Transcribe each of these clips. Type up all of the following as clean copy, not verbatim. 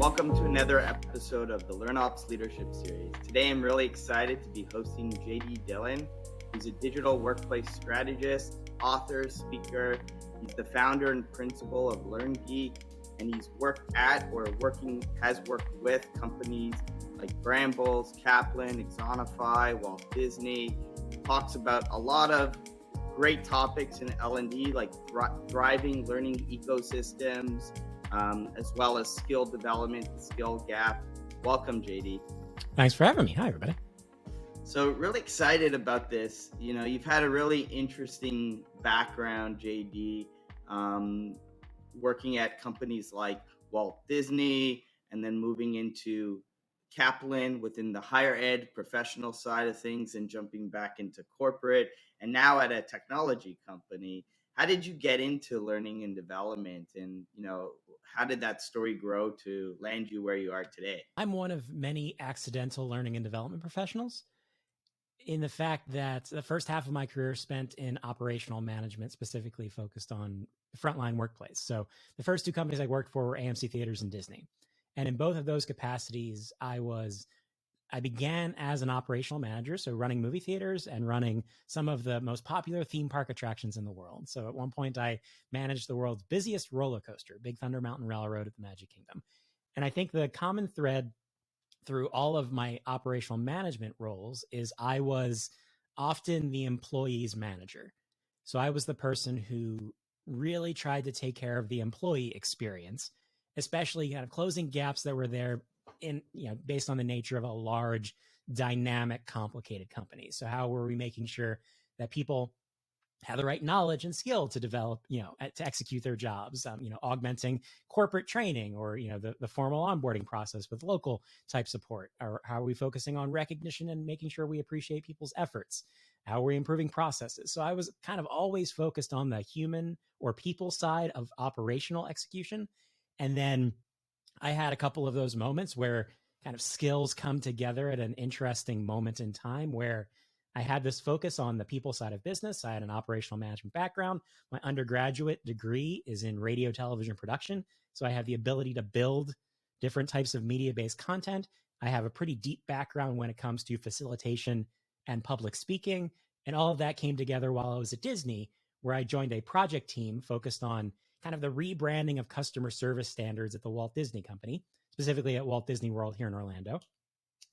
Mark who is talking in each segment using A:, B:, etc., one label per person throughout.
A: welcome to another episode of the LearnOps Leadership Series. Today I'm really excited to be hosting Dillon. He's a digital workplace strategist, author, speaker. He's the founder and principal of LearnGeek, and he's worked at or has worked with companies like Brambles, Kaplan, Axonify, Walt Disney. Talks about a lot of great topics in L&D like thriving learning ecosystems, as well as skill development, skill gap. Welcome, JD.
B: Thanks for having me. Hi, everybody.
A: So really excited about this. You know, you've had a really interesting background, JD, working at companies like Walt Disney and then moving into Kaplan within the higher ed professional side of things and jumping back into corporate and now at a technology company. How did you get into learning and development, and how did that story grow to land you where you are today?
B: I'm one of many accidental learning and development professionals in the fact that the first half of my career spent in operational management, specifically focused on frontline workplace. So the first two companies I worked for were AMC Theaters and Disney. And in both of those capacities, I began as an operational manager, so running movie theaters and running some of the most popular theme park attractions in the world. So at one point, I managed the world's busiest roller coaster, Big Thunder Mountain Railroad at the Magic Kingdom. And I think the common thread through all of my operational management roles is I was often the employee's manager. So I was the person who really tried to take care of the employee experience, especially kind of closing gaps that were there based on the nature of a large, dynamic, complicated company. So how were we making sure that people have the right knowledge and skill to develop, to execute their jobs, augmenting corporate training or, the formal onboarding process with local type support? Or how are we focusing on recognition and making sure we appreciate people's efforts? How are we improving processes? So I was kind of always focused on the human or people side of operational execution. And then I had a couple of those moments where kind of skills come together at an interesting moment in time where I had this focus on the people side of business. I had an operational management background. My undergraduate degree is in radio, television production. So I have the ability to build different types of media-based content. I have a pretty deep background when it comes to facilitation and public speaking. And all of that came together while I was at Disney, where I joined a project team focused on kind of the rebranding of customer service standards at the Walt Disney Company, specifically at Walt Disney World here in Orlando.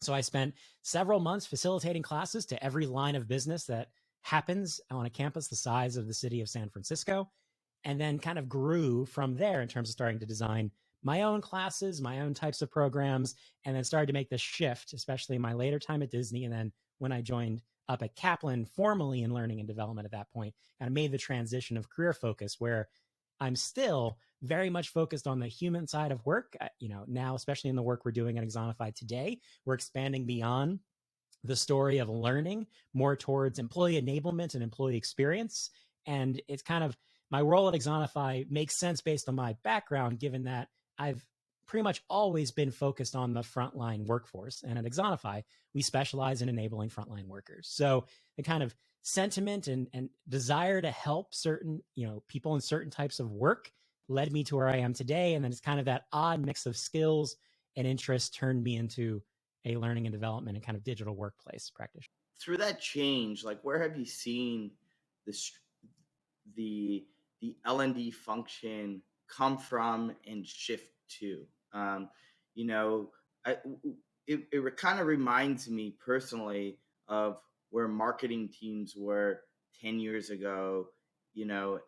B: So I spent several months facilitating classes to every line of business that happens on a campus the size of the city of San Francisco, and then kind of grew from there in terms of starting to design my own classes, my own types of programs, and then started to make the shift, especially in my later time at Disney. And then when I joined up at Kaplan, formally in learning and development at that point, kind of made the transition of career focus where I'm still very much focused on the human side of work. Now, especially in the work we're doing at Axonify today, we're expanding beyond the story of learning more towards employee enablement and employee experience. And it's kind of my role at Axonify makes sense based on my background, given that I've pretty much always been focused on the frontline workforce. And at Axonify, we specialize in enabling frontline workers. So the kind of sentiment and desire to help certain, people in certain types of work led me to where I am today. And then it's kind of that odd mix of skills and interests turned me into a learning and development and kind of digital workplace practitioner.
A: Through that change, like where have you seen the L&D function come from and shift to? It kind of reminds me personally of where marketing teams were 10 years ago,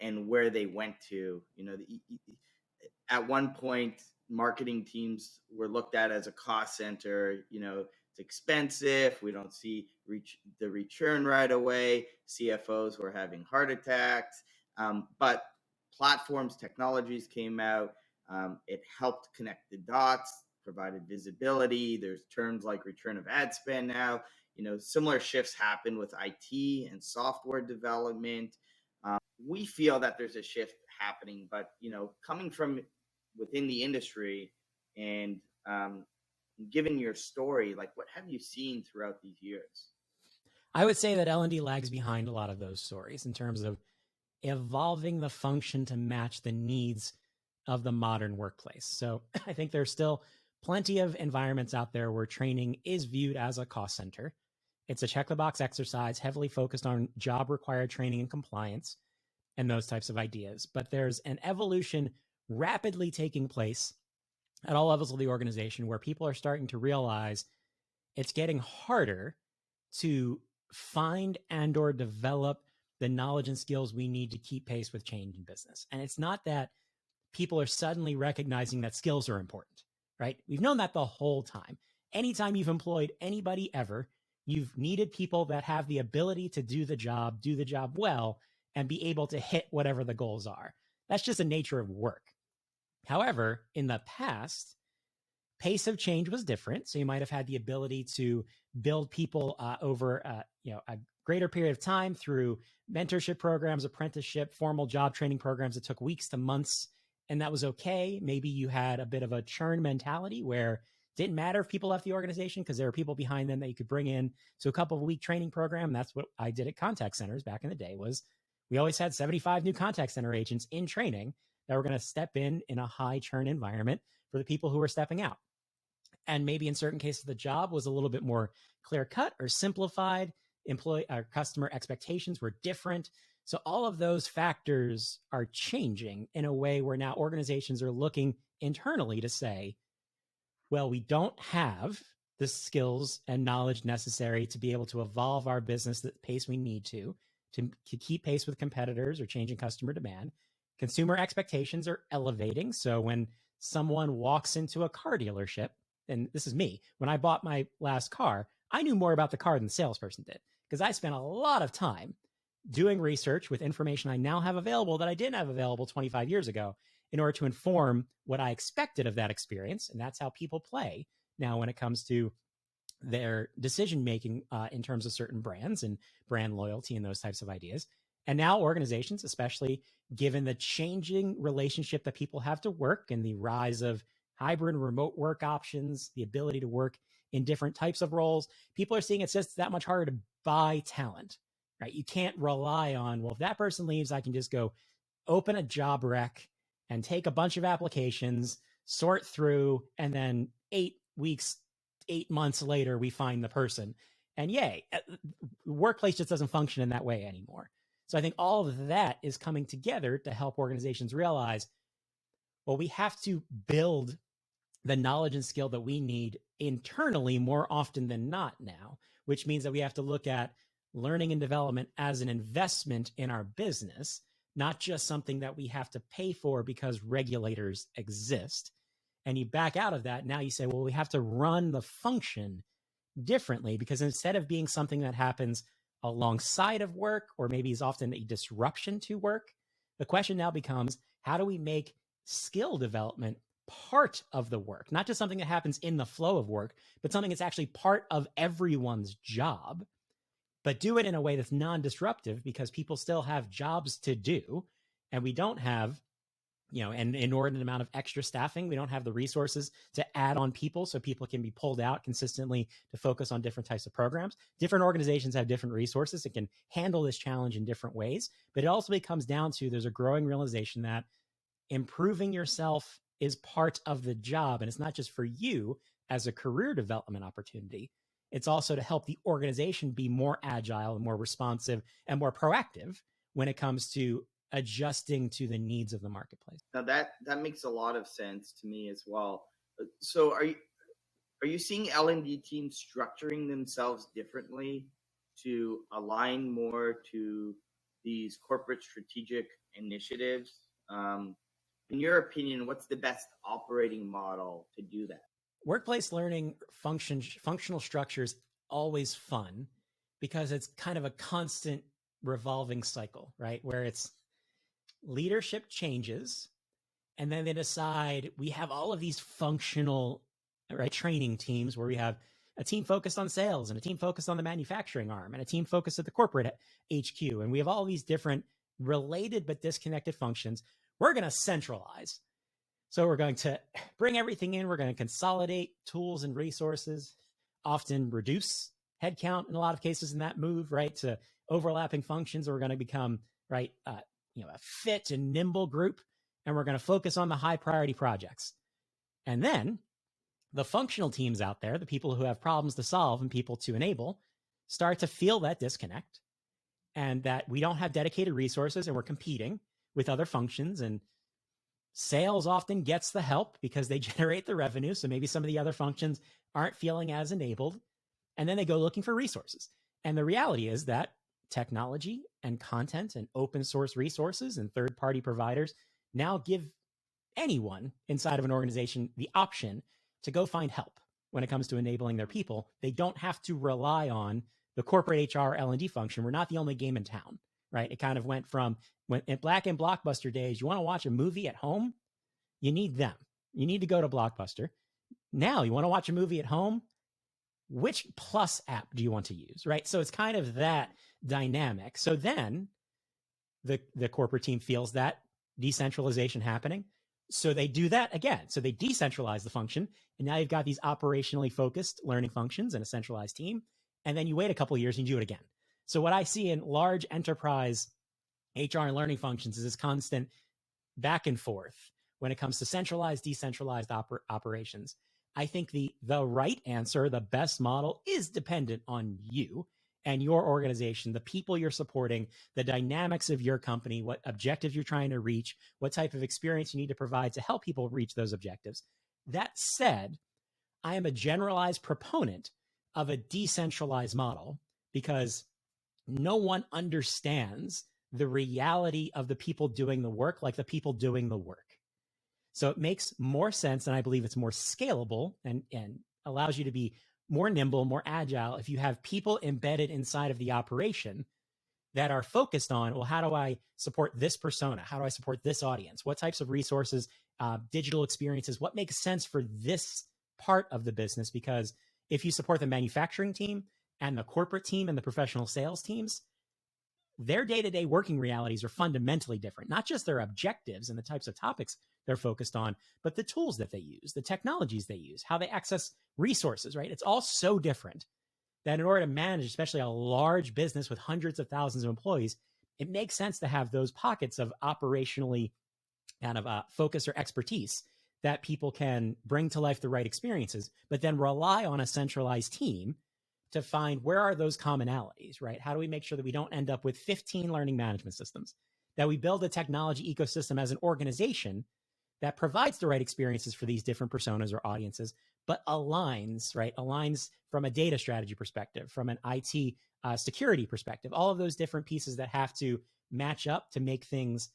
A: and where they went to. At one point, marketing teams were looked at as a cost center. It's expensive. We don't see the return right away. CFOs were having heart attacks. But platforms, technologies came out. It helped connect the dots, provided visibility. There's terms like return of ad spend now. Similar shifts happen with IT and software development. We feel that there's a shift happening, but coming from within the industry and given your story, like what have you seen throughout these years?
B: I would say that L&D lags behind a lot of those stories in terms of evolving the function to match the needs of the modern workplace. So I think there's still plenty of environments out there where training is viewed as a cost center. It's a check the box exercise, heavily focused on job required training and compliance and those types of ideas. But there's an evolution rapidly taking place at all levels of the organization where people are starting to realize it's getting harder to find and or develop the knowledge and skills we need to keep pace with change in business. And it's not that people are suddenly recognizing that skills are important, right? We've known that the whole time. Anytime you've employed anybody ever, you've needed people that have the ability to do the job well, and be able to hit whatever the goals are. That's just the nature of work. However, in the past, pace of change was different. So you might have had the ability to build people over a greater period of time through mentorship programs, apprenticeship, formal job training programs that took weeks to months, and that was okay. Maybe you had a bit of a churn mentality where it didn't matter if people left the organization because there were people behind them that you could bring in to a couple of week training program. That's what I did at contact centers back in the day. Was we always had 75 new contact center agents in training that were going to step in a high churn environment for the people who were stepping out. And maybe in certain cases, the job was a little bit more clear cut or simplified. Customer expectations were different. So all of those factors are changing in a way where now organizations are looking internally to say, well, we don't have the skills and knowledge necessary to be able to evolve our business at the pace we need to keep pace with competitors or changing customer demand. Consumer expectations are elevating. So when someone walks into a car dealership, and this is me, when I bought my last car, I knew more about the car than the salesperson did because I spent a lot of time doing research with information I now have available that I didn't have available 25 years ago in order to inform what I expected of that experience. And that's how people play now when it comes to their decision-making in terms of certain brands and brand loyalty and those types of ideas. And now organizations, especially given the changing relationship that people have to work and the rise of hybrid remote work options, the ability to work in different types of roles, people are seeing it's just that much harder to buy talent, right? You can't rely on, well, if that person leaves, I can just go open a job rec and take a bunch of applications, sort through, and then 8 weeks, 8 months later, we find the person. And yay, the workplace just doesn't function in that way anymore. So I think all of that is coming together to help organizations realize, well, we have to build the knowledge and skill that we need internally more often than not now, which means that we have to look at learning and development as an investment in our business, not just something that we have to pay for because regulators exist. And you back out of that, now you say, well, we have to run the function differently because instead of being something that happens alongside of work or maybe is often a disruption to work, the question now becomes, how do we make skill development part of the work, not just something that happens in the flow of work, but something that's actually part of everyone's job, but do it in a way that's non-disruptive because people still have jobs to do. And we don't have, an inordinate amount of extra staffing. We don't have the resources to add on people so people can be pulled out consistently to focus on different types of programs. Different organizations have different resources that can handle this challenge in different ways. But it also comes down to there's a growing realization that improving yourself is part of the job. And it's not just for you as a career development opportunity. It's also to help the organization be more agile and more responsive and more proactive when it comes to adjusting to the needs of the marketplace.
A: Now that makes a lot of sense to me as well. So are you seeing L&D teams structuring themselves differently to align more to these corporate strategic initiatives? In your opinion, what's the best operating model to do that?
B: Workplace learning functional structures always fun because it's kind of a constant revolving cycle, right? Where it's leadership changes and then they decide we have all of these functional training teams where we have a team focused on sales and a team focused on the manufacturing arm and a team focused at the corporate HQ. And we have all these different related but disconnected functions. We're going to centralize. So we're going to bring everything in. We're going to consolidate tools and resources, often reduce headcount in a lot of cases in that move, right, to overlapping functions. We're going to become, a fit and nimble group, and we're going to focus on the high priority projects. And then the functional teams out there, the people who have problems to solve and people to enable, start to feel that disconnect, and that we don't have dedicated resources and we're competing with other functions, and sales often gets the help because they generate the revenue. So maybe some of the other functions aren't feeling as enabled, and then they go looking for resources. And the reality is that technology and content and open source resources and third-party providers now give anyone inside of an organization the option to go find help when it comes to enabling their people. They don't have to rely on the corporate HR L&D function. We're not the only game in town, right? It kind of went from when in Black and Blockbuster days, you want to watch a movie at home, you need them. You need to go to Blockbuster. Now you want to watch a movie at home, which Plus app do you want to use, right? So it's kind of that dynamic. So then the corporate team feels that decentralization happening. So they do that again. So they decentralize the function, and now you've got these operationally focused learning functions and a centralized team. And then you wait a couple of years and you do it again. So what I see in large enterprise HR and learning functions is this constant back and forth when it comes to centralized, decentralized operations. I think the right answer, the best model, is dependent on you and your organization, the people you're supporting, the dynamics of your company, what objectives you're trying to reach, what type of experience you need to provide to help people reach those objectives. That said, I am a generalized proponent of a decentralized model because no one understands the reality of the people doing the work like the people doing the work. So it makes more sense, and I believe it's more scalable and allows you to be more nimble, more agile if you have people embedded inside of the operation that are focused on, well, how do I support this persona? How do I support this audience? What types of resources, digital experiences, what makes sense for this part of the business? Because if you support the manufacturing team and the corporate team and the professional sales teams, their day-to-day working realities are fundamentally different, not just their objectives and the types of topics they're focused on, but the tools that they use, the technologies they use, how they access resources, right? It's all so different that in order to manage, especially a large business with hundreds of thousands of employees, it makes sense to have those pockets of operationally kind of focus or expertise that people can bring to life the right experiences, but then rely on a centralized team to find where are those commonalities, right? How do we make sure that we don't end up with 15 learning management systems, that we build a technology ecosystem as an organization that provides the right experiences for these different personas or audiences, but aligns, right? Aligns from a data strategy perspective, from an IT security perspective, all of those different pieces that have to match up to make things,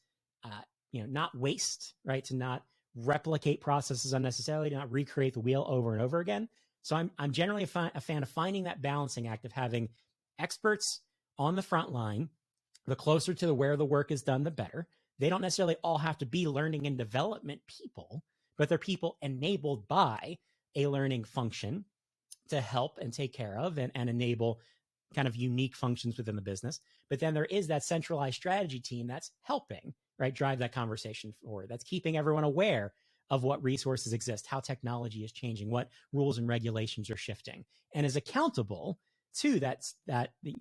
B: not waste, right? To not replicate processes unnecessarily, to not recreate the wheel over and over again. So I'm generally a fan of finding that balancing act of having experts on the front line. The closer to where the work is done, the better. They don't necessarily all have to be learning and development people, but they're people enabled by a learning function to help and take care of and enable kind of unique functions within the business. But then there is that centralized strategy team that's helping, right, drive that conversation forward. That's keeping everyone aware of what resources exist, how technology is changing, what rules and regulations are shifting, and is accountable to that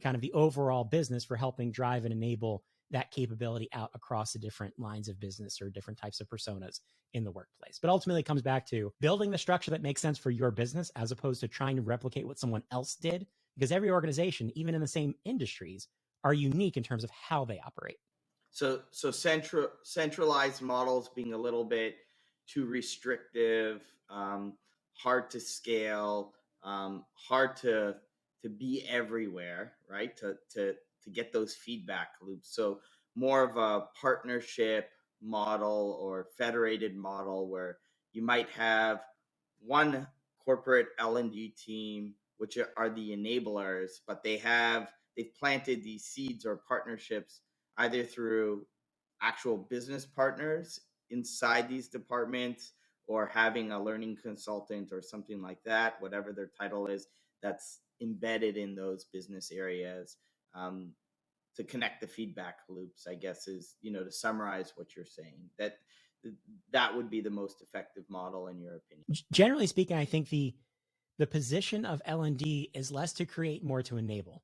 B: kind of the overall business for helping drive and enable that capability out across the different lines of business or different types of personas in the workplace. But ultimately it comes back to building the structure that makes sense for your business as opposed to trying to replicate what someone else did, because every organization, even in the same industries, are unique in terms of how they operate.
A: So centralized models being a little bit too restrictive, hard to scale, hard to be everywhere, right? To get those feedback loops. So more of a partnership model or federated model where you might have one corporate L&D team, which are the enablers, but they've planted these seeds or partnerships either through actual business partners inside these departments or having a learning consultant or something like that, whatever their title is, that's embedded in those business areas, to connect the feedback loops, I guess, is, to summarize what you're saying, that would be the most effective model in your opinion.
B: Generally speaking, I think the position of L&D is less to create, more to enable,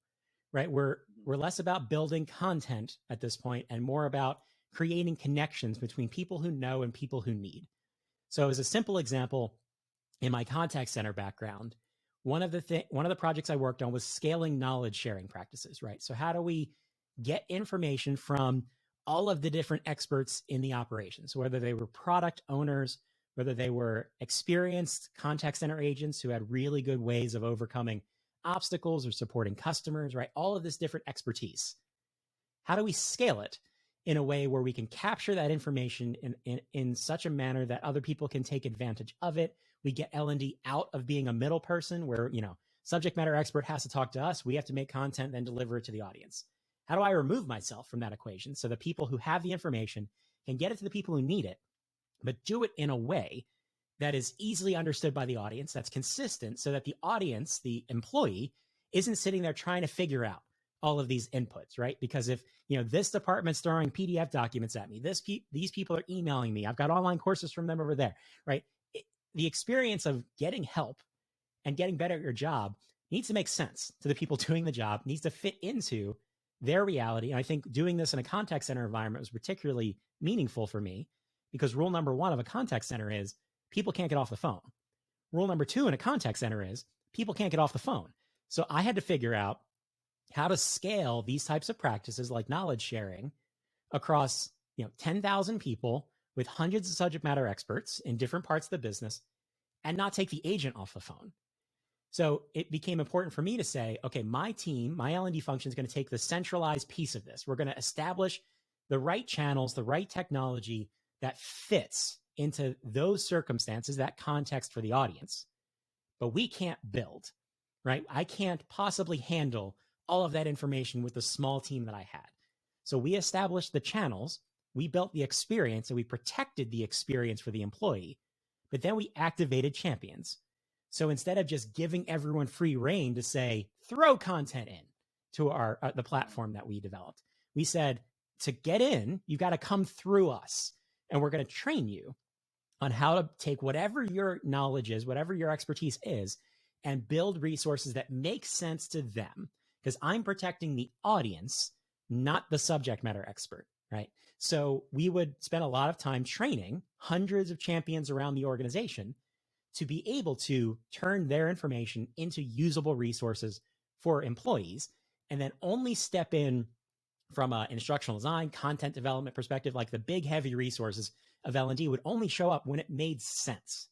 B: right? We're less about building content at this point and more about creating connections between people who know and people who need. So as a simple example, in my contact center background, one of the projects I worked on was scaling knowledge sharing practices, right? So how do we get information from all of the different experts in the operations, whether they were product owners, whether they were experienced contact center agents who had really good ways of overcoming obstacles or supporting customers, right? All of this different expertise. How do we scale it in a way where we can capture that information in such a manner that other people can take advantage of it? We get L&D out of being a middle person where, subject matter expert has to talk to us. We have to make content, then deliver it to the audience. How do I remove myself from that equation so the people who have the information can get it to the people who need it, but do it in a way that is easily understood by the audience, that's consistent, so that the audience, the employee, isn't sitting there trying to figure out all of these inputs, right? Because if, this department's throwing PDF documents at me, these people are emailing me, I've got online courses from them over there, right? The experience of getting help and getting better at your job needs to make sense to the people doing the job, needs to fit into their reality. And I think doing this in a contact center environment was particularly meaningful for me because rule number one of a contact center is people can't get off the phone. Rule number two in a contact center is people can't get off the phone. So I had to figure out how to scale these types of practices like knowledge sharing across 10,000 people with hundreds of subject matter experts in different parts of the business and not take the agent off the phone. So it became important for me to say, okay, my team, my L&D function is going to take the centralized piece of this. We're going to establish the right channels, the right technology that fits into those circumstances, that context for the audience. But we can't build, right? I can't possibly handle all of that information with the small team that I had. So we established the channels, we built the experience, and we protected the experience for the employee, but then we activated champions. So instead of just giving everyone free reign to say, throw content in to the platform that we developed, we said, to get in, you got to come through us. And we're going to train you on how to take whatever your knowledge is, whatever your expertise is, and build resources that make sense to them. Because I'm protecting the audience, not the subject matter expert, right? So we would spend a lot of time training hundreds of champions around the organization to be able to turn their information into usable resources for employees, and then only step in from an instructional design, content development perspective. Like the big heavy resources of L&D would only show up when it made sense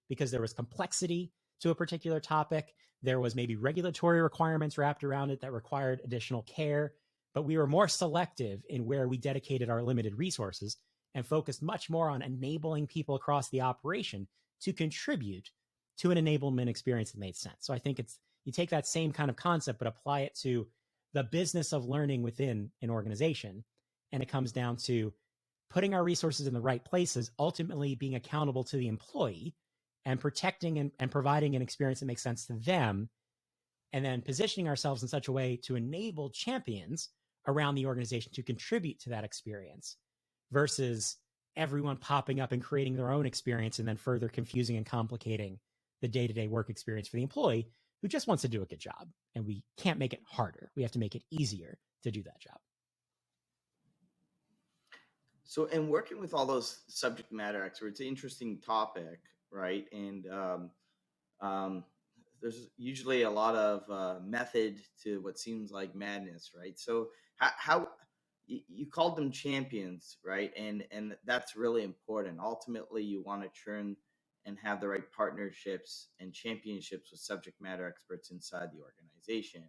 B: because there was complexity to a particular topic. There was maybe regulatory requirements wrapped around it that required additional care, but we were more selective in where we dedicated our limited resources and focused much more on enabling people across the operation to contribute to an enablement experience that made sense. So I think you take that same kind of concept, but apply it to the business of learning within an organization. And it comes down to putting our resources in the right places, ultimately being accountable to the employee and protecting and providing an experience that makes sense to them, and then positioning ourselves in such a way to enable champions around the organization to contribute to that experience versus everyone popping up and creating their own experience and then further confusing and complicating the day-to-day work experience for the employee who just wants to do a good job. And we can't make it harder. We have to make it easier to do that job.
A: So, in working with all those subject matter experts, an interesting topic, right? And there's usually a lot of method to what seems like madness, right? So, how you called them champions, right? And that's really important. Ultimately, you want to turn and have the right partnerships and championships with subject matter experts inside the organization.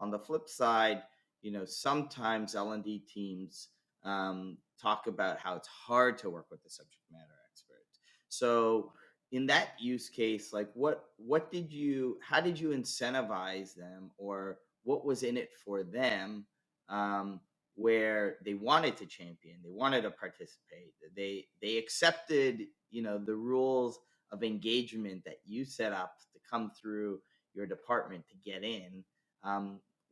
A: On the flip side, sometimes L&D teams talk about how it's hard to work with the subject matter expert. So in that use case, like how did you incentivize them, or what was in it for them, where they wanted to champion, they wanted to participate, they accepted, the rules of engagement that you set up to come through your department to get in?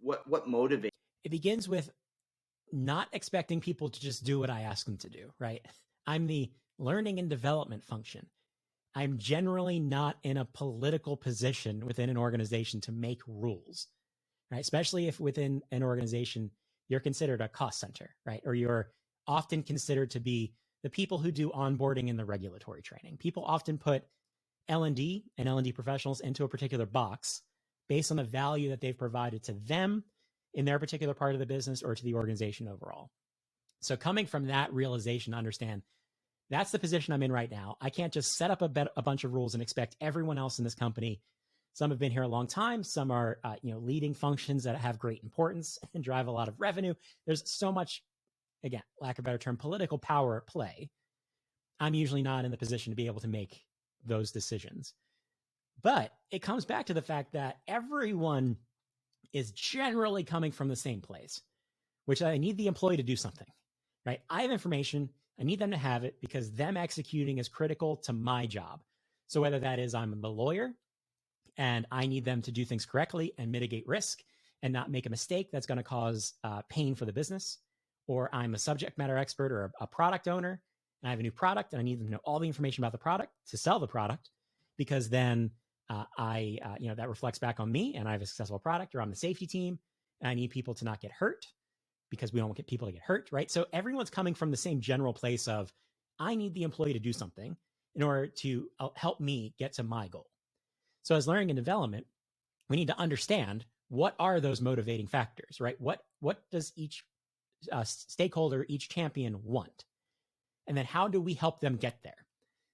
A: What motivates?
B: It begins with not expecting people to just do what I ask them to do, right? I'm the learning and development function. I'm generally not in a political position within an organization to make rules, right? Especially if within an organization, you're considered a cost center, right? Or you're often considered to be the people who do onboarding and the regulatory training. People often put L&D and L&D professionals into a particular box based on the value that they've provided to them in their particular part of the business or to the organization overall. So coming from that realization, understand that's the position I'm in right now. I can't just set up a bunch of rules and expect everyone else in this company. Some have been here a long time. Some are, leading functions that have great importance and drive a lot of revenue. There's so much, again, lack of a better term, political power at play. I'm usually not in the position to be able to make those decisions. But it comes back to the fact that everyone is generally coming from the same place, which I need the employee to do something, right? I have information. I need them to have it because them executing is critical to my job. So whether that is I'm the lawyer and I need them to do things correctly and mitigate risk and not make a mistake that's going to cause pain for the business, or I'm a subject matter expert or a product owner and I have a new product and I need them to know all the information about the product to sell the product, because then that reflects back on me and I have a successful product, or I'm the safety team and I need people to not get hurt because we don't get people to get hurt, right? So everyone's coming from the same general place of, I need the employee to do something in order to help me get to my goal. So as learning and development, we need to understand what are those motivating factors, right? What does each stakeholder, each champion want? And then how do we help them get there?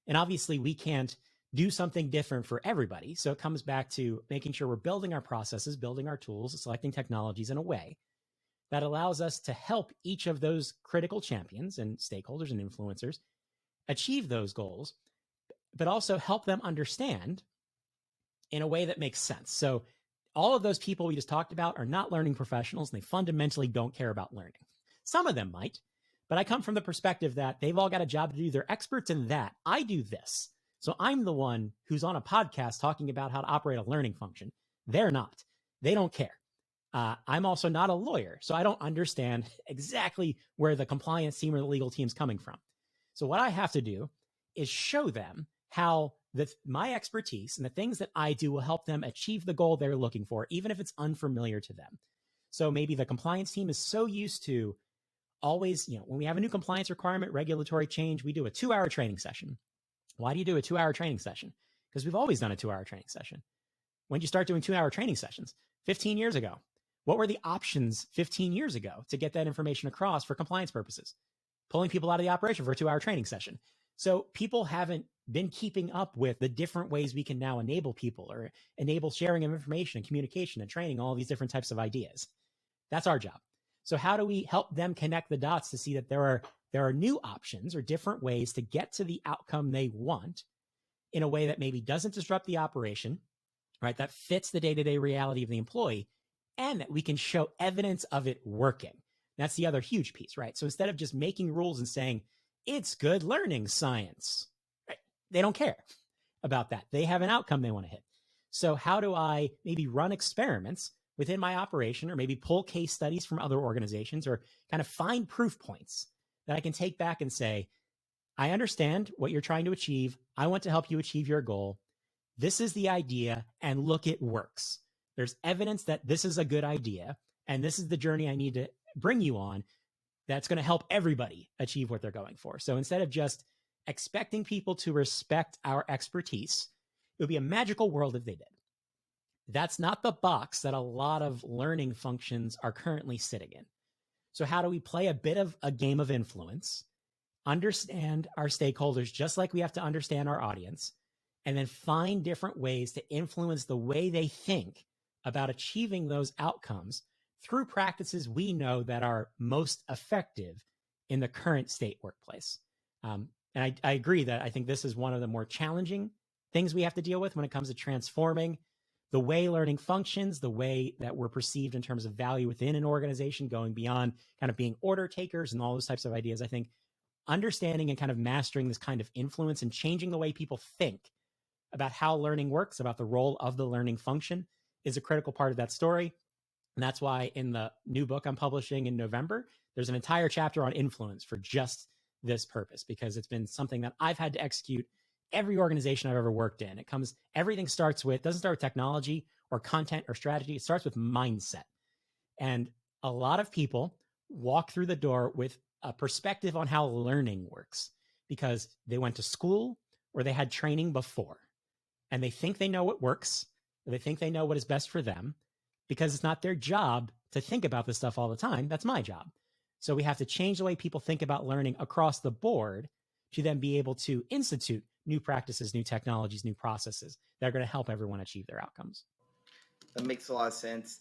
B: And obviously we can't do something different for everybody. So it comes back to making sure we're building our processes, building our tools, selecting technologies in a way that allows us to help each of those critical champions and stakeholders and influencers achieve those goals, but also help them understand in a way that makes sense. So all of those people we just talked about are not learning professionals, and they fundamentally don't care about learning. Some of them might, but I come from the perspective that they've all got a job to do. They're experts in that. I do this. So I'm the one who's on a podcast talking about how to operate a learning function. They're not. They don't care. I'm also not a lawyer, so I don't understand exactly where the compliance team or the legal team is coming from. So what I have to do is show them how my expertise and the things that I do will help them achieve the goal they're looking for, even if it's unfamiliar to them. So maybe the compliance team is so used to always, when we have a new compliance requirement, regulatory change, we do a 2-hour training session. Why do you do a 2-hour training session? Because we've always done a 2-hour training session. When did you start doing 2-hour training sessions? 15 years ago. What were the options 15 years ago to get that information across for compliance purposes? Pulling people out of the operation for a 2-hour training session. So people haven't been keeping up with the different ways we can now enable people or enable sharing of information and communication and training, all these different types of ideas. That's our job. So how do we help them connect the dots to see that there are new options or different ways to get to the outcome they want in a way that maybe doesn't disrupt the operation, right? That fits the day-to-day reality of the employee, and that we can show evidence of it working. That's the other huge piece, right? So instead of just making rules and saying, it's good learning science, right? They don't care about that. They have an outcome they want to hit. So how do I maybe run experiments within my operation, or maybe pull case studies from other organizations, or kind of find proof points that I can take back and say, I understand what you're trying to achieve. I want to help you achieve your goal. This is the idea, and look, it works. There's evidence that this is a good idea, and this is the journey I need to bring you on that's going to help everybody achieve what they're going for. So instead of just expecting people to respect our expertise, it would be a magical world if they did. That's not the box that a lot of learning functions are currently sitting in. So how do we play a bit of a game of influence, understand our stakeholders just like we have to understand our audience, and then find different ways to influence the way they think about achieving those outcomes through practices we know that are most effective in the current state workplace. And I agree that I think this is one of the more challenging things we have to deal with when it comes to transforming the way learning functions, the way that we're perceived in terms of value within an organization, going beyond kind of being order takers and all those types of ideas. I think understanding and kind of mastering this kind of influence and changing the way people think about how learning works, about the role of the learning function, is a critical part of that story. And that's why in the new book I'm publishing in November, there's an entire chapter on influence for just this purpose, because it's been something that I've had to execute every organization I've ever worked in. Everything doesn't start with technology or content or strategy. It starts with mindset. And a lot of people walk through the door with a perspective on how learning works because they went to school or they had training before. and they think they know what works, or they think they know what is best for them, because it's not their job to think about this stuff all the time. That's my job. So we have to change the way people think about learning across the board to then be able to institute new practices, new technologies, new processes that are going to help everyone achieve their outcomes.
A: That makes a lot of sense.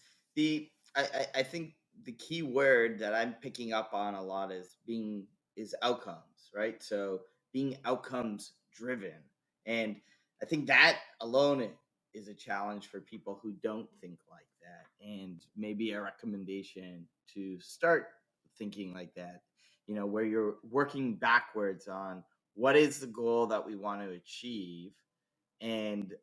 A: I think the key word that I'm picking up on a lot is outcomes, right? So being outcomes driven. And I think that alone is a challenge for people who don't think like that. And maybe a recommendation to start thinking like that, where you're working backwards on what is the goal that we want to achieve and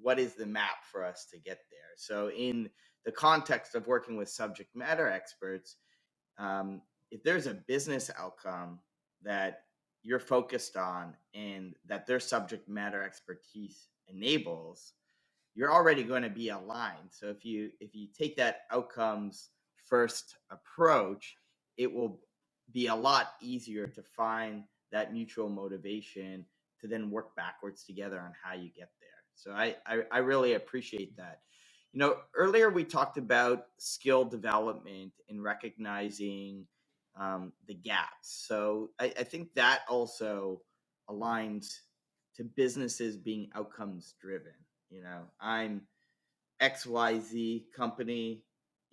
A: what is the map for us to get there. So in the context of working with subject matter experts, if there's a business outcome that you're focused on and that their subject matter expertise enables, you're already going to be aligned. So if you take that outcomes first approach, it will be a lot easier to find that mutual motivation to then work backwards together on how you get there. So I really appreciate that. Earlier we talked about skill development and recognizing the gaps. So I think that also aligns to businesses being outcomes driven. I'm XYZ company.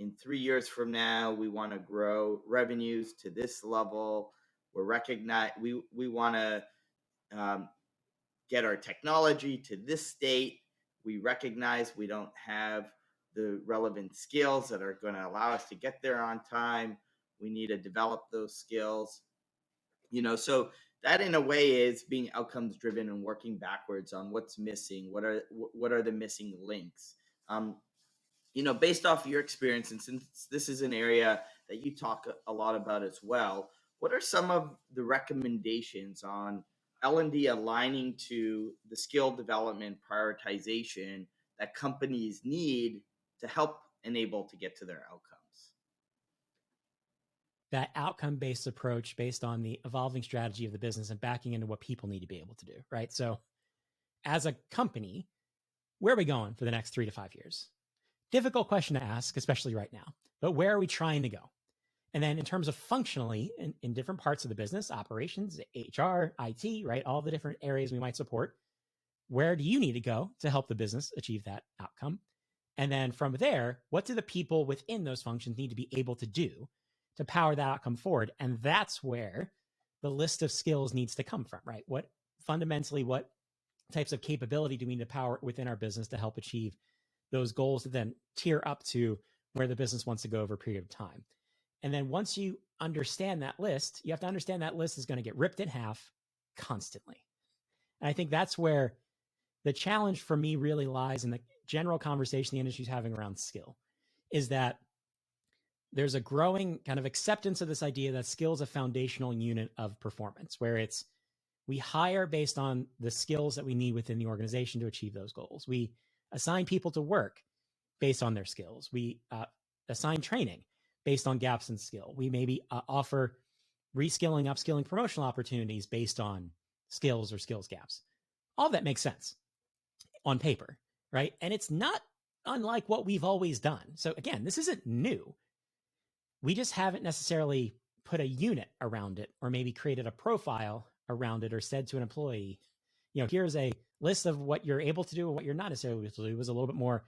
A: In 3 years from now, we want to grow revenues to this level. We want to get our technology to this state. We recognize we don't have the relevant skills that are going to allow us to get there on time. We need to develop those skills. So that in a way is being outcomes driven and working backwards on what's missing. What are the missing links? Based off your experience, and since this is an area that you talk a lot about as well, what are some of the recommendations on L&D aligning to the skill development prioritization that companies need to help enable to get to their outcomes?
B: That outcome-based approach based on the evolving strategy of the business and backing into what people need to be able to do, right? So as a company, where are we going for the next 3 to 5 years? Difficult question to ask, especially right now, but where are we trying to go? And then in terms of functionally in different parts of the business, operations, HR, IT, right? All the different areas we might support, where do you need to go to help the business achieve that outcome? And then from there, what do the people within those functions need to be able to do to power that outcome forward? And that's where the list of skills needs to come from, right? What types of capability do we need to power within our business to help achieve those goals that then tier up to where the business wants to go over a period of time? And then once you understand that list, you have to understand that list is going to get ripped in half constantly. And I think that's where the challenge for me really lies in the general conversation the industry is having around skill, is that there's a growing kind of acceptance of this idea that skill is a foundational unit of performance, where we hire based on the skills that we need within the organization to achieve those goals. We assign people to work based on their skills. We assign training based on gaps in skill. We maybe offer reskilling, upskilling, promotional opportunities based on skills or skills gaps. All of that makes sense on paper, right? And it's not unlike what we've always done. So again, this isn't new. We just haven't necessarily put a unit around it or maybe created a profile around it or said to an employee, here's a list of what you're able to do and what you're not necessarily able to do. It was a little bit more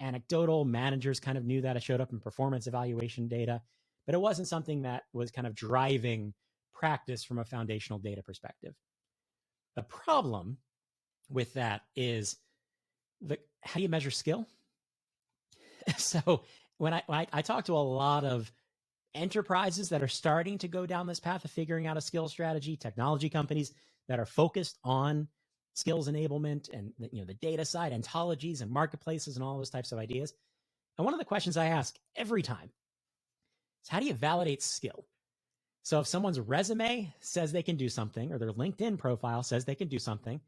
B: anecdotal. Managers kind of knew that. It showed up in performance evaluation data, but it wasn't something that was kind of driving practice from a foundational data perspective. The problem with that is how do you measure skill? So when I talk to a lot of enterprises that are starting to go down this path of figuring out a skill strategy, technology companies that are focused on skills enablement and the data side, ontologies and marketplaces and all those types of ideas. And one of the questions I ask every time is, how do you validate skill? So if someone's resume says they can do something, or their LinkedIn profile says they can do something,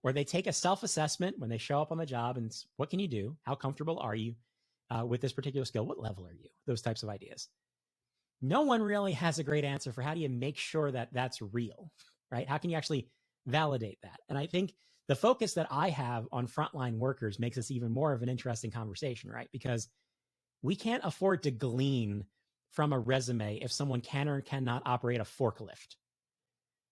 B: or they take a self-assessment when they show up on the job and what can you do? How comfortable are you with this particular skill? What level are you? Those types of ideas. No one really has a great answer for how do you make sure that that's real, right? How can you actually validate that? And I think the focus that I have on frontline workers makes this even more of an interesting conversation, right? Because we can't afford to glean from a resume if someone can or cannot operate a forklift.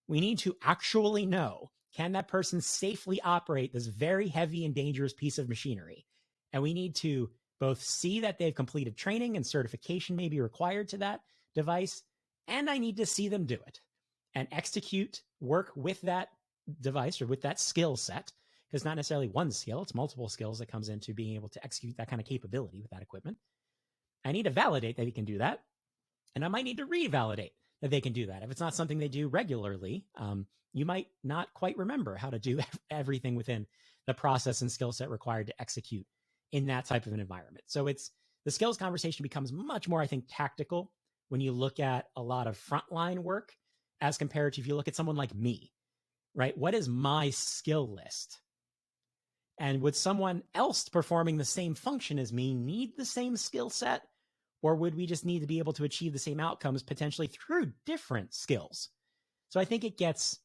B: We need to actually know, can that person safely operate this very heavy and dangerous piece of machinery? And we need to both see that they've completed training and certification may be required to that device, and I need to see them do it and execute work with that device or with that skill set. Because not necessarily one skill, it's multiple skills that comes into being able to execute that kind of capability with that equipment. I need to validate that he can do that. And I might need to revalidate that they can do that. If it's not something they do regularly, you might not quite remember how to do everything within the process and skill set required to execute in that type of an environment. So it's the skills conversation becomes much more, I think, tactical when you look at a lot of frontline work as compared to if you look at someone like me, right? What is my skill list? And would someone else performing the same function as me need the same skill set? Or would we just need to be able to achieve the same outcomes potentially through different skills? So I think it gets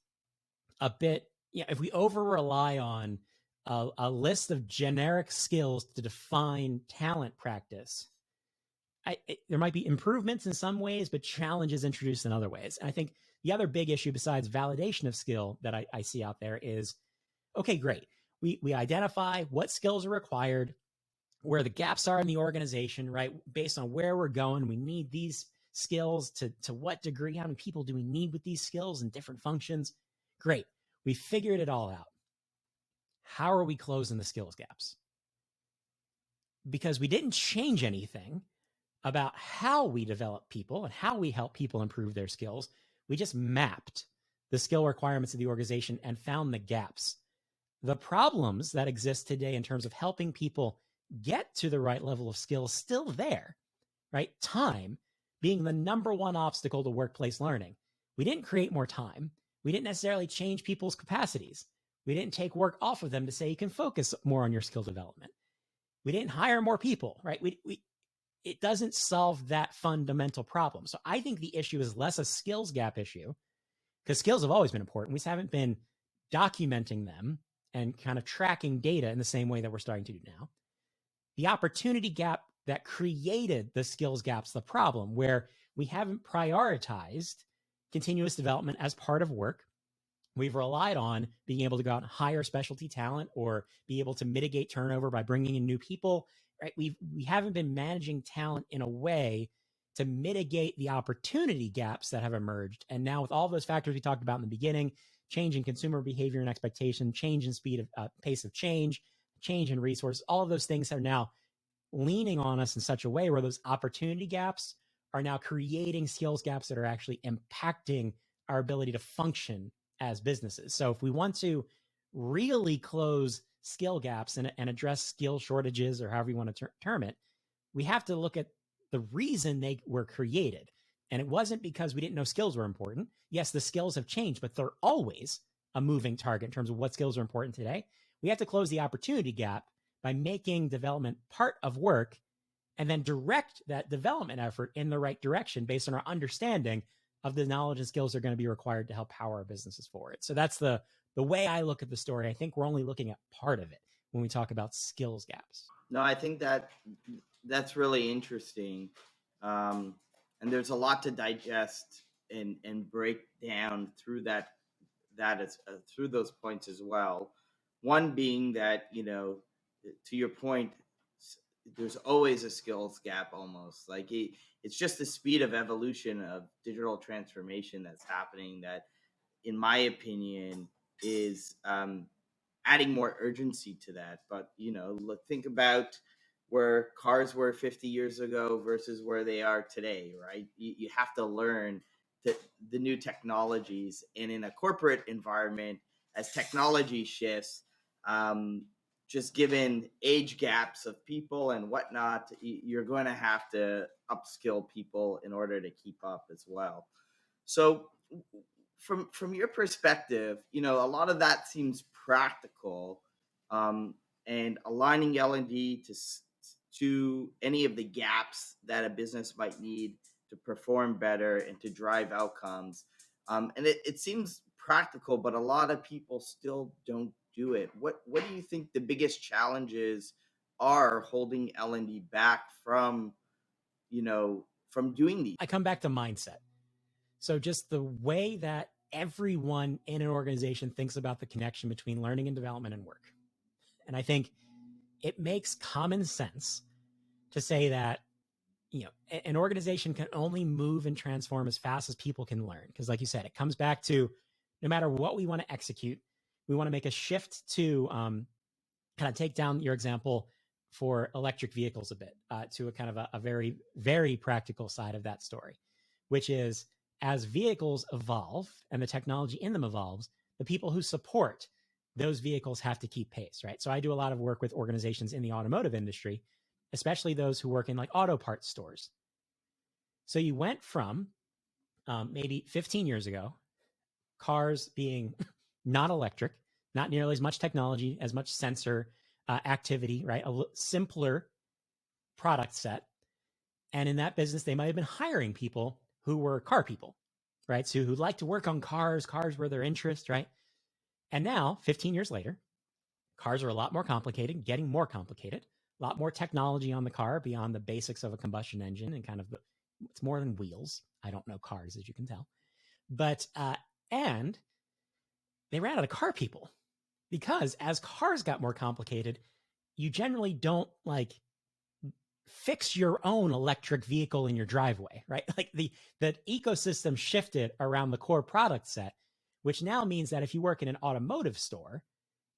B: a bit, if we over rely on a list of generic skills to define talent practice, there might be improvements in some ways, but challenges introduced in other ways. And I think the other big issue besides validation of skill that I see out there is, okay, great. We identify what skills are required, where the gaps are in the organization, right? Based on where we're going, we need these skills to what degree, how many people do we need with these skills and different functions? Great. We figured it all out. How are we closing the skills gaps? Because we didn't change anything about how we develop people and how we help people improve their skills. We just mapped the skill requirements of the organization and found the gaps. The problems that exist today in terms of helping people get to the right level of skill still there, right? Time being the number one obstacle to workplace learning. We didn't create more time. We didn't necessarily change people's capacities. We didn't take work off of them to say you can focus more on your skill development. We didn't hire more people, right? It doesn't solve that fundamental problem. So I think the issue is less a skills gap issue, because skills have always been important. We just haven't been documenting them and kind of tracking data in the same way that we're starting to do now. The opportunity gap that created the skills gap's the problem, where we haven't prioritized continuous development as part of work. We've relied on being able to go out and hire specialty talent or be able to mitigate turnover by bringing in new people, right? We haven't been managing talent in a way to mitigate the opportunity gaps that have emerged. And now with all those factors we talked about in the beginning, change in consumer behavior and expectation, change in speed of pace of change in resources, all of those things are now leaning on us in such a way where those opportunity gaps are now creating skills gaps that are actually impacting our ability to function as businesses. So if we want to really close skill gaps and address skill shortages, or however you want to term it, we have to look at the reason they were created. And it wasn't because we didn't know skills were important. Yes, the skills have changed, but they're always a moving target in terms of what skills are important today. We have to close the opportunity gap by making development part of work and then direct that development effort in the right direction based on our understanding of the knowledge and skills that are going to be required to help power our businesses forward. So that's the way I look at the story. I think we're only looking at part of it when we talk about skills gaps.
A: No, I think that's really interesting. And there's a lot to digest and break down through that is through those points as well. One being that, to your point, there's always a skills gap almost. Like it's just the speed of evolution of digital transformation that's happening that, in my opinion, is adding more urgency to that. But think about where cars were 50 years ago versus where they are today, right? You have to learn the new technologies, and in a corporate environment, as technology shifts, just given age gaps of people and whatnot, you're going to have to upskill people in order to keep up as well. So from your perspective, a lot of that seems practical, and aligning L&D to any of the gaps that a business might need to perform better and to drive outcomes. And it seems practical, but a lot of people still don't do it? What do you think the biggest challenges are holding L&D back from, from doing these?
B: I come back to mindset. So just the way that everyone in an organization thinks about the connection between learning and development and work. And I think it makes common sense to say that, an organization can only move and transform as fast as people can learn. Because like you said, it comes back to no matter what we want to execute, we want to make a shift to kind of take down your example for electric vehicles a bit to a kind of a very, very practical side of that story, which is as vehicles evolve and the technology in them evolves, the people who support those vehicles have to keep pace, right? So I do a lot of work with organizations in the automotive industry, especially those who work in like auto parts stores. So you went from maybe 15 years ago, cars being not electric, not nearly as much technology, as much sensor activity, right? A simpler product set. And in that business, they might have been hiring people who were car people, right? So who like to work on cars were their interest, right? And now, 15 years later, cars are a lot more complicated, getting more complicated, a lot more technology on the car beyond the basics of a combustion engine and kind of it's more than wheels. I don't know cars, as you can tell. But, and they ran out of car people because as cars got more complicated, you generally don't like fix your own electric vehicle in your driveway, right? Like the ecosystem shifted around the core product set, which now means that if you work in an automotive store,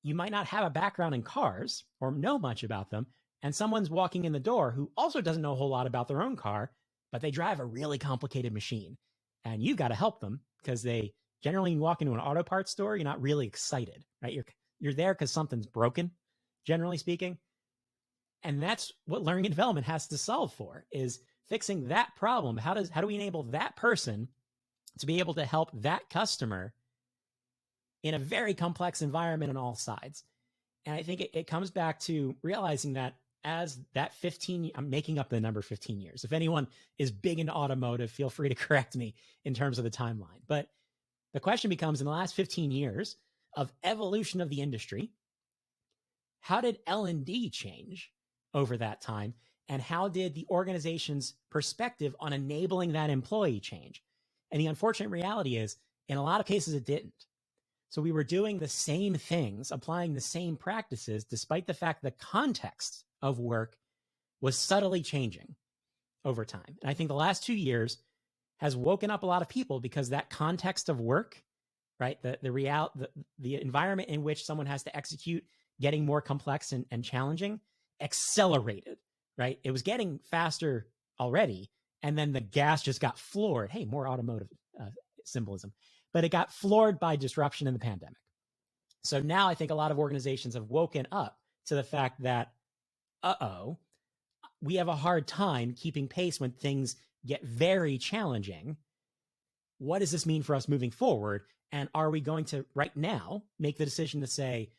B: you might not have a background in cars or know much about them. And someone's walking in the door who also doesn't know a whole lot about their own car, but they drive a really complicated machine. And you've got to help them because they generally, you walk into an auto parts store, you're not really excited, right? You're there because something's broken, generally speaking. And that's what learning and development has to solve for, is fixing that problem. How do we enable that person to be able to help that customer in a very complex environment on all sides? And I think it comes back to realizing that as that 15, I'm making up the number 15 years. If anyone is big into automotive, feel free to correct me in terms of the timeline. But the question becomes, in the last 15 years of evolution of the industry, how did L&D change over that time? And how did the organization's perspective on enabling that employee change? And the unfortunate reality is, in a lot of cases, it didn't. So we were doing the same things, applying the same practices, despite the fact the context of work was subtly changing over time. And I think the last 2 years has woken up a lot of people because that context of work, right, the environment in which someone has to execute getting more complex and challenging accelerated, right? It was getting faster already, and then the gas just got floored. Hey, more automotive symbolism. But it got floored by disruption in the pandemic. So now I think a lot of organizations have woken up to the fact that, we have a hard time keeping pace when things get very challenging. What does this mean for us moving forward? And are we going to right now make the decision to say,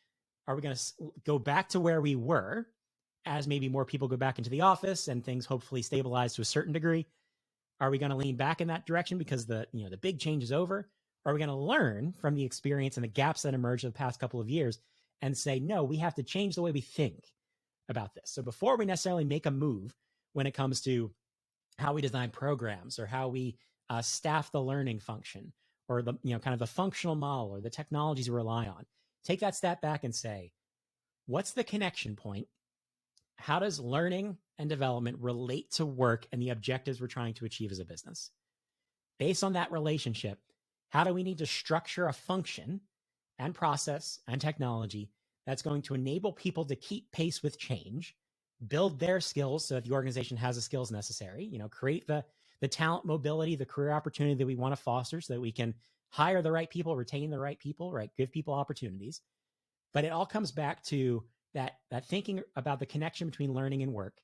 B: are we going to go back to where we were as maybe more people go back into the office and things hopefully stabilize to a certain degree? Are we going to lean back in that direction because the big change is over? Or are we going to learn from the experience and the gaps that emerged in the past couple of years and say, no, we have to change the way we think about this? So before we necessarily make a move when it comes to how we design programs or how we staff the learning function or the kind of the functional model or the technologies we rely on, take that step back and say, what's the connection point? How does learning and development relate to work and the objectives we're trying to achieve as a business? Based on that relationship, how do we need to structure a function and process and technology that's going to enable people to keep pace with change, build their skills so that the organization has the skills necessary, create the talent mobility, the career opportunity that we want to foster so that we can hire the right people, retain the right people, right? Give people opportunities. But it all comes back to that thinking about the connection between learning and work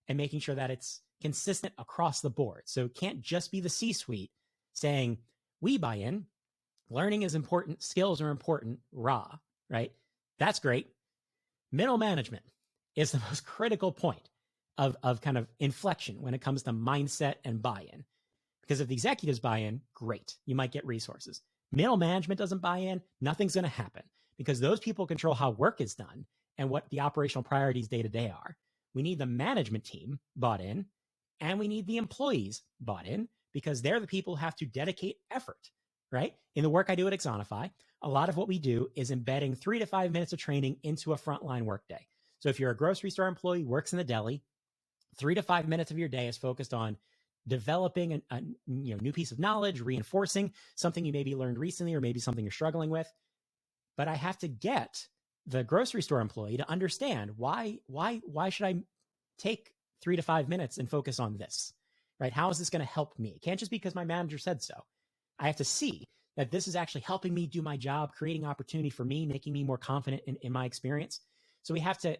B: and making sure that it's consistent across the board. So it can't just be the C-suite saying, we buy in, learning is important, skills are important, right? That's great. Middle management is the most critical point of kind of inflection when it comes to mindset and buy-in. Because if the executives buy in, great, you might get resources. Middle management doesn't buy in, nothing's going to happen because those people control how work is done and what the operational priorities day to day are. We need the management team bought in, and we need the employees bought in, because they're the people who have to dedicate effort, right? In the work I do at Axonify, a lot of what we do is embedding 3 to 5 minutes of training into a frontline workday. So if you're a grocery store employee, works in the deli, 3 to 5 minutes of your day is focused on developing a new piece of knowledge, reinforcing something you maybe learned recently, or maybe something you're struggling with. But I have to get the grocery store employee to understand why should I take 3 to 5 minutes and focus on this, right? How is this going to help me? It can't just be because my manager said so. I have to see that this is actually helping me do my job, creating opportunity for me, making me more confident in my experience. So we have to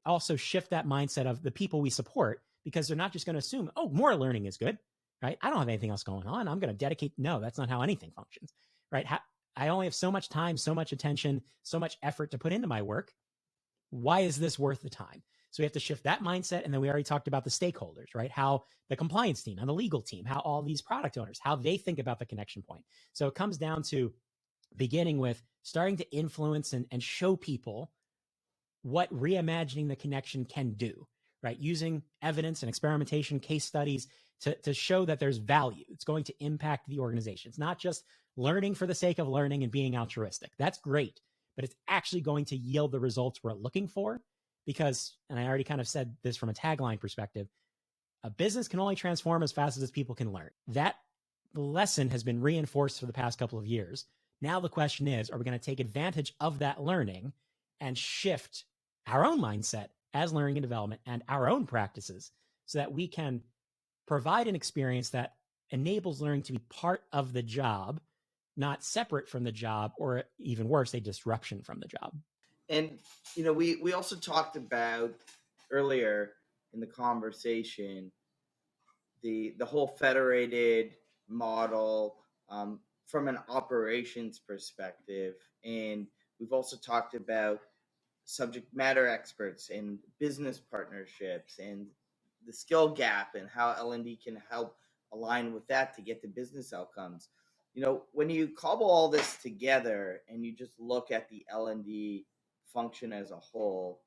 B: also shift that mindset of the people we support, because they're not just going to assume, oh, more learning is good, right? I don't have anything else going on. I'm going to dedicate. No, that's not how anything functions, right? I only have so much time, so much attention, so much effort to put into my work. Why is this worth the time? So we have to shift that mindset. And then we already talked about the stakeholders, right? How the compliance team and the legal team, how all these product owners, how they think about the connection point. So it comes down to beginning with starting to influence and show people what reimagining the connection can do, right? Using evidence and experimentation, case studies to show that there's value. It's going to impact the organization. It's not just learning for the sake of learning and being altruistic. That's great, but it's actually going to yield the results we're looking for. Because, and I already kind of said this from a tagline perspective, a business can only transform as fast as its people can learn. That lesson has been reinforced for the past couple of years. Now the question is, are we going to take advantage of that learning and shift our own mindset as learning and development and our own practices so that we can provide an experience that enables learning to be part of the job, not separate from the job, or even worse, a disruption from the job.
A: And we also talked about earlier in the conversation the whole federated model from an operations perspective, and we've also talked about subject matter experts and business partnerships and the skill gap and how L&D can help align with that to get to business outcomes. When you cobble all this together and you just look at the L&D function as a whole,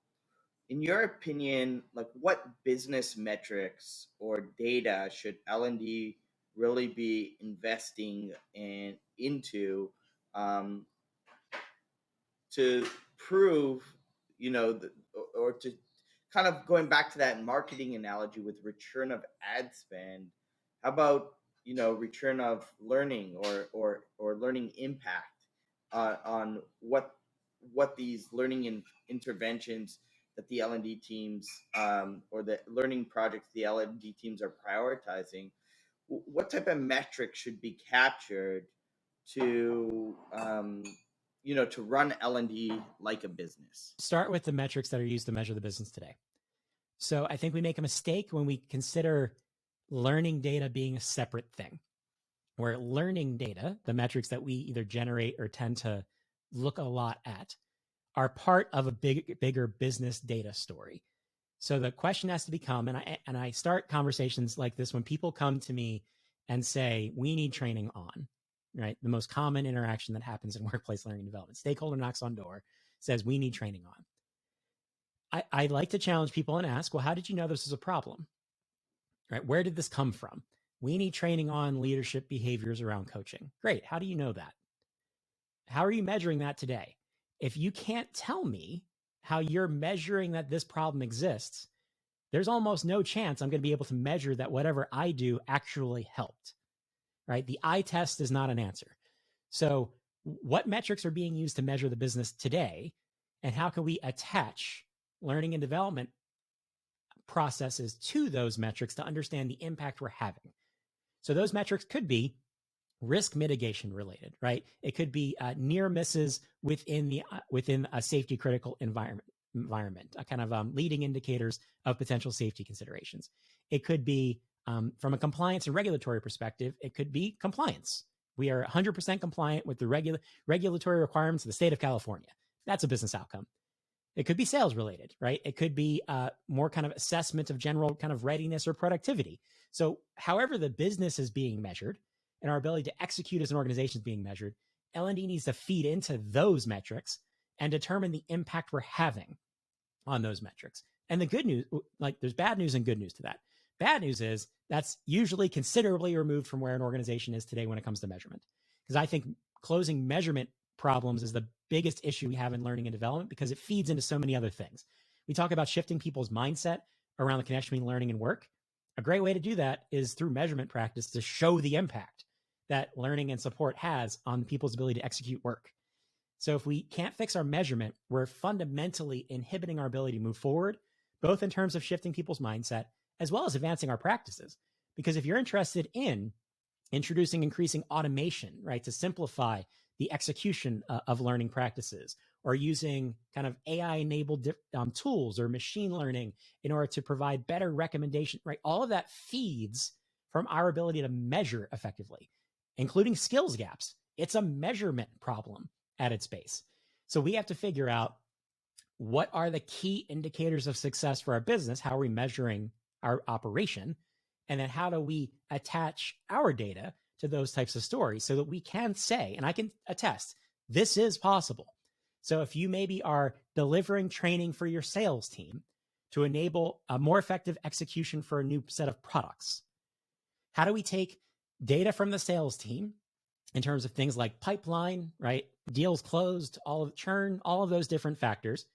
A: in your opinion, like what business metrics or data should L&D really be investing into to prove, or to kind of going back to that marketing analogy with return of ad spend? How about return of learning or learning impact on what these learning interventions that the L&D teams or the learning projects the L&D teams are prioritizing? What type of metrics should be captured to to run L&D like a business?
B: Start with the metrics that are used to measure the business today. So I think we make a mistake when we consider learning data being a separate thing, where learning data, the metrics that we either generate or tend to look a lot at, are part of a bigger business data story. So the question has to become, and I start conversations like this when people come to me and say, we need training on, right? The most common interaction that happens in workplace learning and development. Stakeholder knocks on door, says, we need training on. I like to challenge people and ask, well, how did you know this was a problem? Right? Where did this come from? We need training on leadership behaviors around coaching. Great. How do you know that? How are you measuring that today? If you can't tell me how you're measuring that this problem exists, there's almost no chance I'm going to be able to measure that whatever I do actually helped, right? The eye test is not an answer. So what metrics are being used to measure the business today, and how can we attach learning and development processes to those metrics to understand the impact we're having? So those metrics could be risk mitigation related, right? It could be near misses within a safety critical environment, a kind of leading indicators of potential safety considerations. It could be from a compliance and regulatory perspective, it could be compliance. We are 100% compliant with the regulatory requirements of the state of California. That's a business outcome. It could be sales related, right? It could be more kind of assessment of general kind of readiness or productivity. So however the business is being measured and our ability to execute as an organization is being measured, L&D needs to feed into those metrics and determine the impact we're having on those metrics. And the good news, like there's bad news and good news to that. Bad news is that's usually considerably removed from where an organization is today when it comes to measurement. Because I think closing measurement problems is the biggest issue we have in learning and development because it feeds into so many other things. We talk about shifting people's mindset around the connection between learning and work. A great way to do that is through measurement practice to show the impact that learning and support has on people's ability to execute work. So if we can't fix our measurement, we're fundamentally inhibiting our ability to move forward, both in terms of shifting people's mindset as well as advancing our practices. Because if you're interested in introducing increasing automation, right, to simplify the execution of learning practices, or using kind of AI-enabled tools or machine learning in order to provide better recommendation, right? All of that feeds from our ability to measure effectively, including skills gaps. It's a measurement problem at its base. So we have to figure out what are the key indicators of success for our business? How are we measuring our operation? And then how do we attach our data to those types of stories so that we can say, and I can attest, this is possible. So if you maybe are delivering training for your sales team to enable a more effective execution for a new set of products, how do we take data from the sales team in terms of things like pipeline, right? Deals closed, all of churn, all of those different factors,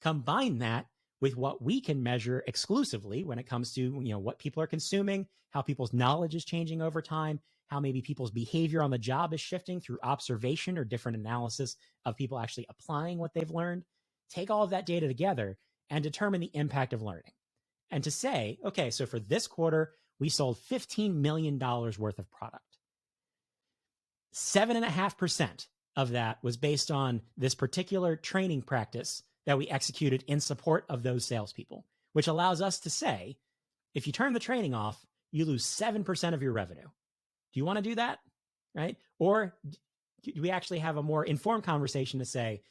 B: combine that with what we can measure exclusively when it comes to, what people are consuming, how people's knowledge is changing over time, how maybe people's behavior on the job is shifting through observation or different analysis of people actually applying what they've learned. Take all of that data together and determine the impact of learning. And to say, okay, so for this quarter, we sold $15 million worth of product. 7.5% of that was based on this particular training practice that we executed in support of those salespeople, which allows us to say, if you turn the training off, you lose 7% of your revenue. Do you want to do that? Right? Or do we actually have a more informed conversation to say,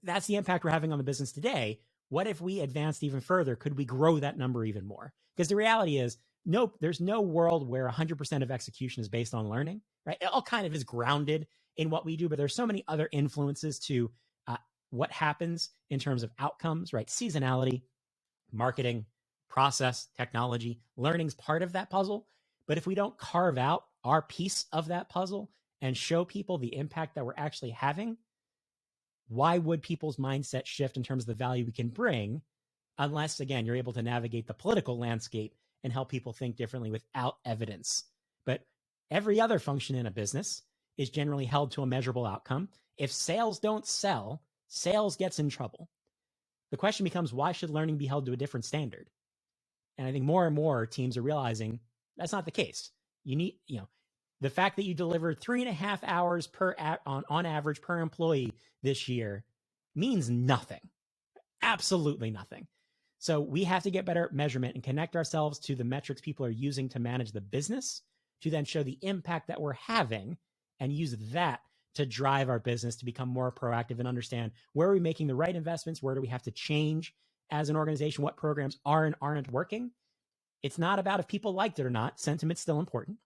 B: that's the impact we're having on the business today. What if we advanced even further? Could we grow that number even more? Because the reality is, nope, there's no world where 100% of execution is based on learning, right? It all kind of is grounded in what we do, but there's so many other influences to what happens in terms of outcomes, right? Seasonality, marketing, process, technology, learning's part of that puzzle. But if we don't carve out our piece of that puzzle and show people the impact that we're actually having, why would people's mindset shift in terms of the value we can bring, unless, again, you're able to navigate the political landscape and help people think differently without evidence? But every other function in a business is generally held to a measurable outcome. If sales don't sell, sales gets in trouble. The question becomes, why should learning be held to a different standard? And I think more and more teams are realizing that's not the case. You need, the fact that you delivered 3.5 hours on average per employee this year means nothing. Absolutely nothing. So we have to get better at measurement and connect ourselves to the metrics people are using to manage the business, to then show the impact that we're having and use that to drive our business to become more proactive and understand where are we making the right investments, where do we have to change as an organization, what programs are and aren't working. It's not about if people liked it or not. Sentiment's still important.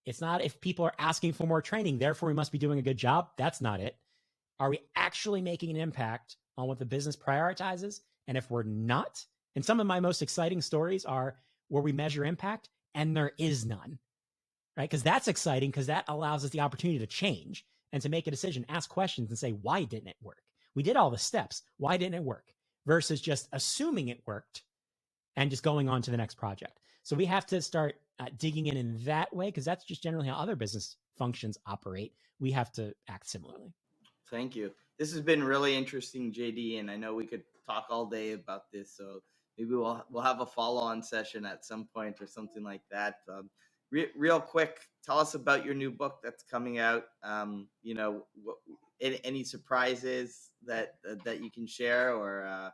B: It's not if people are asking for more training, therefore we must be doing a good job. That's not it. Are we actually making an impact on what the business prioritizes? And if we're not, and some of my most exciting stories are where we measure impact and there is none, right? Because that's exciting because that allows us the opportunity to change and to make a decision, ask questions and say, why didn't it work? We did all the steps. Why didn't it work? Versus just assuming it worked and just going on to the next project. So we have to start digging in that way because that's just generally how other business functions operate. We have to act similarly.
A: Thank you. This has been really interesting, JD, and I know we could talk all day about this. So maybe we'll have a follow-on session at some point or something like that. Real quick, tell us about your new book that's coming out. Any surprises that you can share or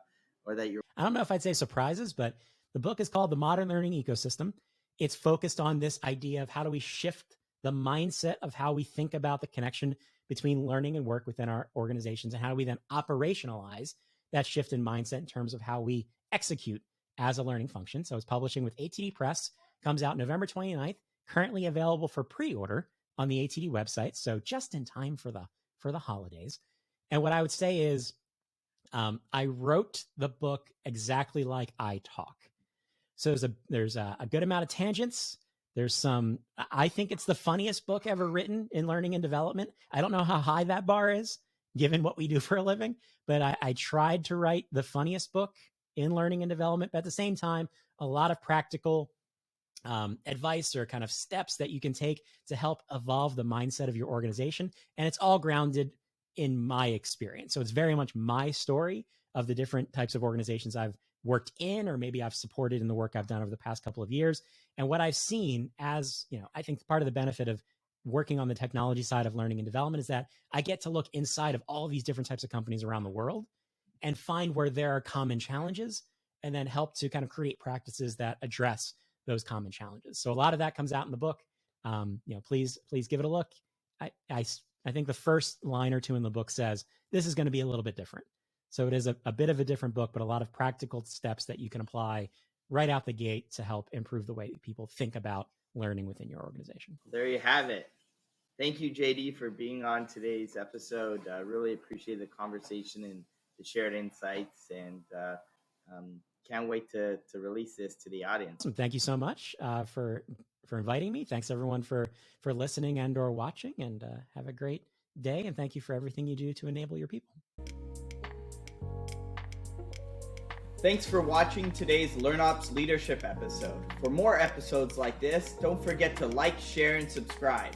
A: that you're.
B: I don't know if I'd say surprises, but the book is called The Modern Learning Ecosystem. It's focused on this idea of how do we shift the mindset of how we think about the connection between learning and work within our organizations, and how do we then operationalize that shift in mindset in terms of how we execute as a learning function. So it's publishing with ATD Press, comes out November 29th, currently available for pre-order on the ATD website. So just in time for the holidays. And what I would say is, I wrote the book exactly like I talk. So there's a good amount of tangents. I think it's the funniest book ever written in learning and development. I don't know how high that bar is given what we do for a living, but I tried to write the funniest book in learning and development, but at the same time, a lot of practical advice or kind of steps that you can take to help evolve the mindset of your organization. And it's all grounded in my experience. So it's very much my story of the different types of organizations I've worked in, or maybe I've supported in the work I've done over the past couple of years. And what I've seen as, I think part of the benefit of working on the technology side of learning and development is that I get to look inside of all these different types of companies around the world and find where there are common challenges, and then help to kind of create practices that address those common challenges. So a lot of that comes out in the book. Please give it a look. I think the first line or two in the book says this is going to be a little bit different. So it is a bit of a different book, but a lot of practical steps that you can apply right out the gate to help improve the way people think about learning within your organization.
A: There you have it. Thank you, JD, for being on today's episode. I really appreciate the conversation and the shared insights, and can't wait to release this to the audience.
B: Awesome. Thank you so much for inviting me. Thanks everyone for listening and or watching, and have a great day. And thank you for everything you do to enable your people.
A: Thanks for watching today's LearnOps Leadership episode. For more episodes like this, don't forget to like, share, and subscribe.